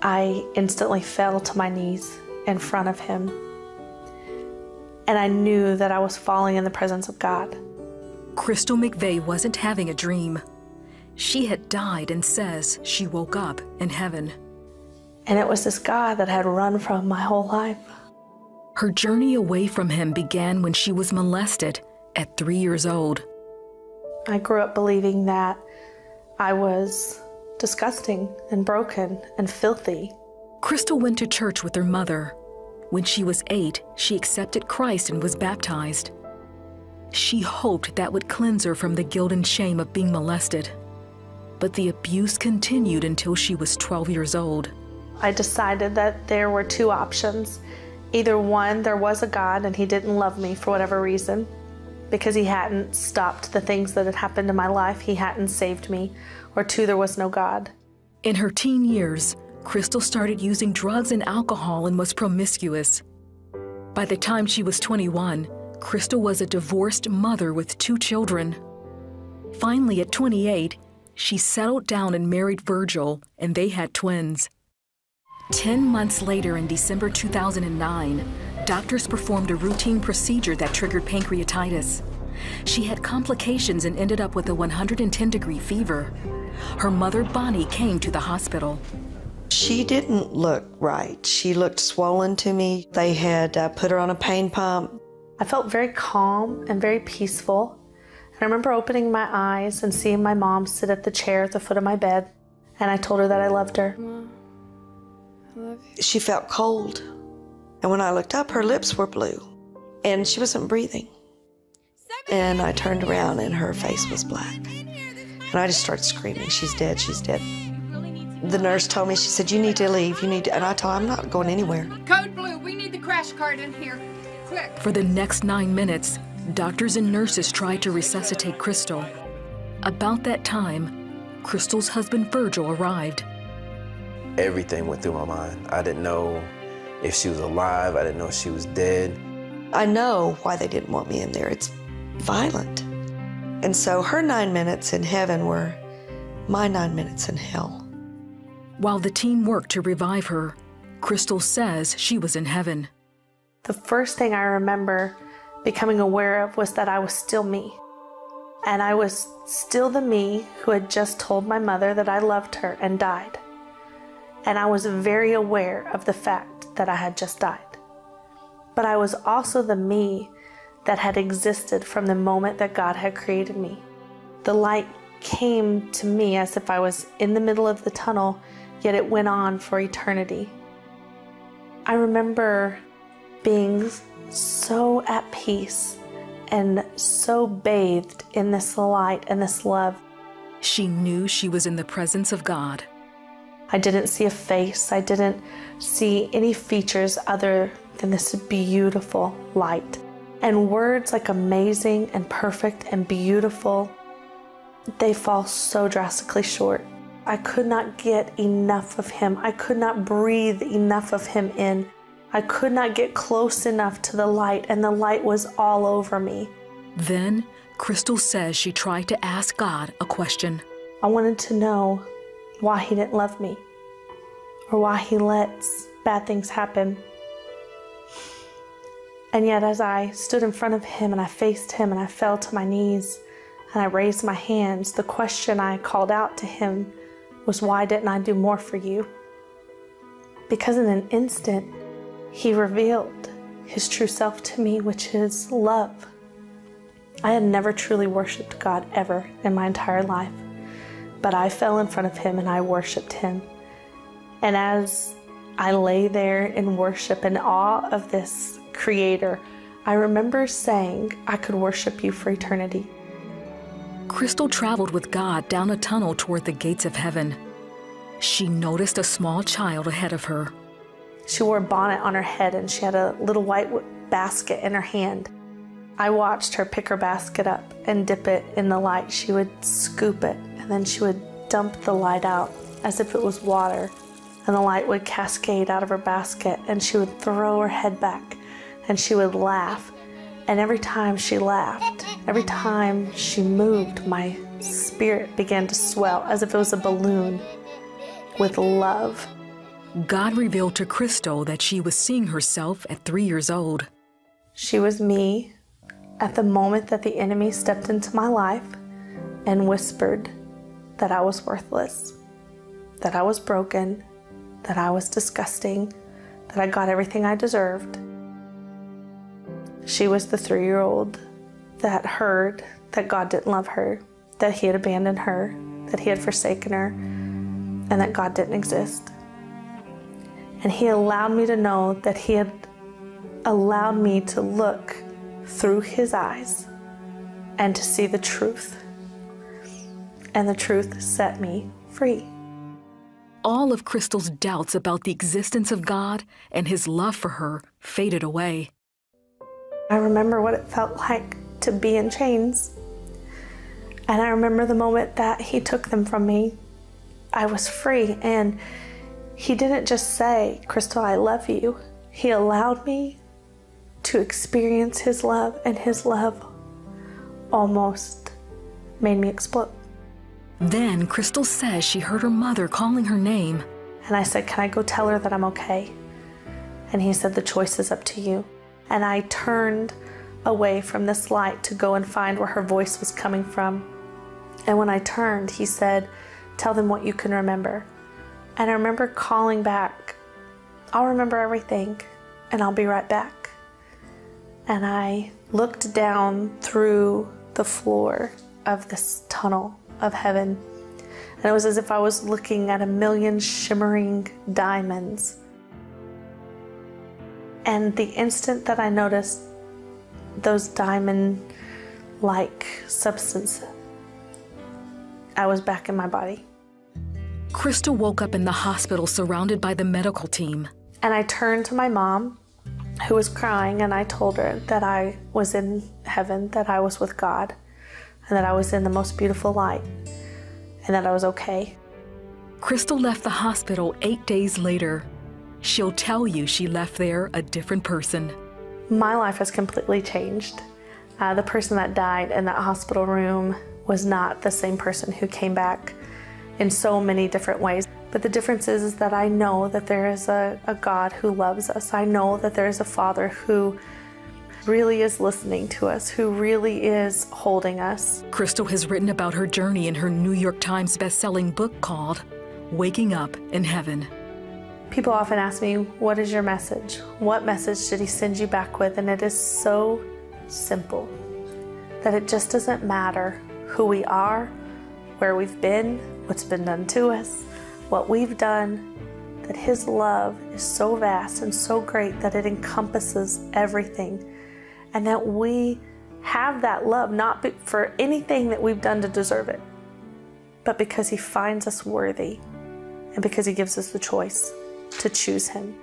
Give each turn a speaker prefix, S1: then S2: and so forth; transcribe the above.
S1: I instantly fell to my knees in front of him. And I knew that I was falling in the presence of God.
S2: Crystal McVeigh wasn't having a dream. She had died and says she woke up in heaven.
S1: And it was this God that I had run from my whole life.
S2: Her journey away from him began when she was molested at 3 years old.
S1: I grew up believing that I was disgusting and broken and filthy.
S2: Crystal went to church with her mother. When she was 8, she accepted Christ and was baptized. She hoped that would cleanse her from the guilt and shame of being molested. But the abuse continued until she was 12 years old.
S1: I decided that there were two options. Either one, there was a God and he didn't love me for whatever reason, because he hadn't stopped the things that had happened in my life, he hadn't saved me, or two, there was no God.
S2: In her teen years, Crystal started using drugs and alcohol and was promiscuous. By the time she was 21, Crystal was a divorced mother with 2 children. Finally, at 28, she settled down and married Virgil, and they had twins. 10 months later, in December 2009, doctors performed a routine procedure that triggered pancreatitis. She had complications and ended up with a 110-degree fever. Her mother, Bonnie, came to the hospital.
S3: She didn't look right. She looked swollen to me. They had put her on a pain pump.
S1: I felt very calm and very peaceful. And I remember opening my eyes and seeing my mom sit at the chair at the foot of my bed. And I told her that I loved her.
S4: Mom, I love you.
S3: She felt cold. And when I looked up, her lips were blue. And she wasn't breathing. And I turned around and her face was black. And I just started screaming, she's dead, she's dead. The nurse told me, she said, you need to leave, you need to, and I told her, I'm not going anywhere.
S5: Code blue, we need the crash cart in here, quick.
S2: For the next 9 minutes, doctors and nurses tried to resuscitate Crystal. About that time, Crystal's husband Virgil arrived.
S6: Everything went through my mind. I didn't know if she was alive, I didn't know if she was dead.
S3: I know why they didn't want me in there. It's violent. And so her 9 minutes in heaven were my 9 minutes in hell.
S2: While the team worked to revive her, Crystal says she was in heaven.
S1: The first thing I remember becoming aware of was that I was still me. And I was still the me who had just told my mother that I loved her and died. And I was very aware of the fact that I had just died. But I was also the me that had existed from the moment that God had created me. The light came to me as if I was in the middle of the tunnel, yet it went on for eternity. I remember being so at peace and so bathed in this light and this love.
S2: She knew she was in the presence of God.
S1: I didn't see a face. I didn't see any features other than this beautiful light. And words like amazing and perfect and beautiful, they fall so drastically short. I could not get enough of him. I could not breathe enough of him in. I could not get close enough to the light, and the light was all over me.
S2: Then, Crystal says she tried to ask God a question.
S1: I wanted to know why he didn't love me, or why he lets bad things happen. And yet as I stood in front of him and I faced him and I fell to my knees and I raised my hands, the question I called out to him was, why didn't I do more for you? Because in an instant, he revealed his true self to me, which is love. I had never truly worshiped God ever in my entire life, but I fell in front of him and I worshiped him. And as I lay there in worship and awe of this Creator, I remember saying, I could worship you for eternity.
S2: Crystal traveled with God down a tunnel toward the gates of heaven. She noticed a small child ahead of her.
S1: She wore a bonnet on her head and she had a little white basket in her hand. I watched her pick her basket up and dip it in the light. She would scoop it and then she would dump the light out as if it was water. And the light would cascade out of her basket and she would throw her head back and she would laugh. And every time she laughed, every time she moved, my spirit began to swell as if it was a balloon with love.
S2: God revealed to Kристъл that she was seeing herself at 3 years old.
S1: She was me at the moment that the enemy stepped into my life and whispered that I was worthless, that I was broken, that I was disgusting, that I got everything I deserved. She was the 3-year-old that heard that God didn't love her, that he had abandoned her, that he had forsaken her, and that God didn't exist. And he allowed me to know that he had allowed me to look through his eyes and to see the truth. And the truth set me free.
S2: All of Kристъл's doubts about the existence of God and his love for her faded away.
S1: I remember what it felt like to be in chains. And I remember the moment that he took them from me. I was free, and he didn't just say, Kристъл, I love you. He allowed me to experience his love, and his love almost made me explode.
S2: Then Kристъл says she heard her mother calling her name.
S1: And I said, can I go tell her that I'm okay? And he said, the choice is up to you. And I turned away from this light to go and find where her voice was coming from. And when I turned, he said, tell them what you can remember. And I remember calling back, I'll remember everything, and I'll be right back. And I looked down through the floor of this tunnel of heaven, and it was as if I was looking at 1,000,000 shimmering diamonds. And the instant that I noticed those diamond-like substance, I was back in my body.
S2: Kристъл woke up in the hospital surrounded by the medical team.
S1: And I turned to my mom, who was crying, and I told her that I was in heaven, that I was with God, and that I was in the most beautiful light, and that I was okay.
S2: Kристъл left the hospital 8 days later. She'll tell you she left there a different person.
S1: My life has completely changed. The person that died in that hospital room was not the same person who came back in so many different ways. But the difference is that I know that there is a God who loves us. I know that there is a Father who really is listening to us, who really is holding us.
S2: Kристъл has written about her journey in her New York Times best-selling book called Waking Up in Heaven.
S1: People often ask me, what is your message? What message did he send you back with? And it is so simple that it just doesn't matter who we are, where we've been, what's been done to us, what we've done, that his love is so vast and so great that it encompasses everything. And that we have that love not for anything that we've done to deserve it, but because he finds us worthy and because he gives us the choice to choose him.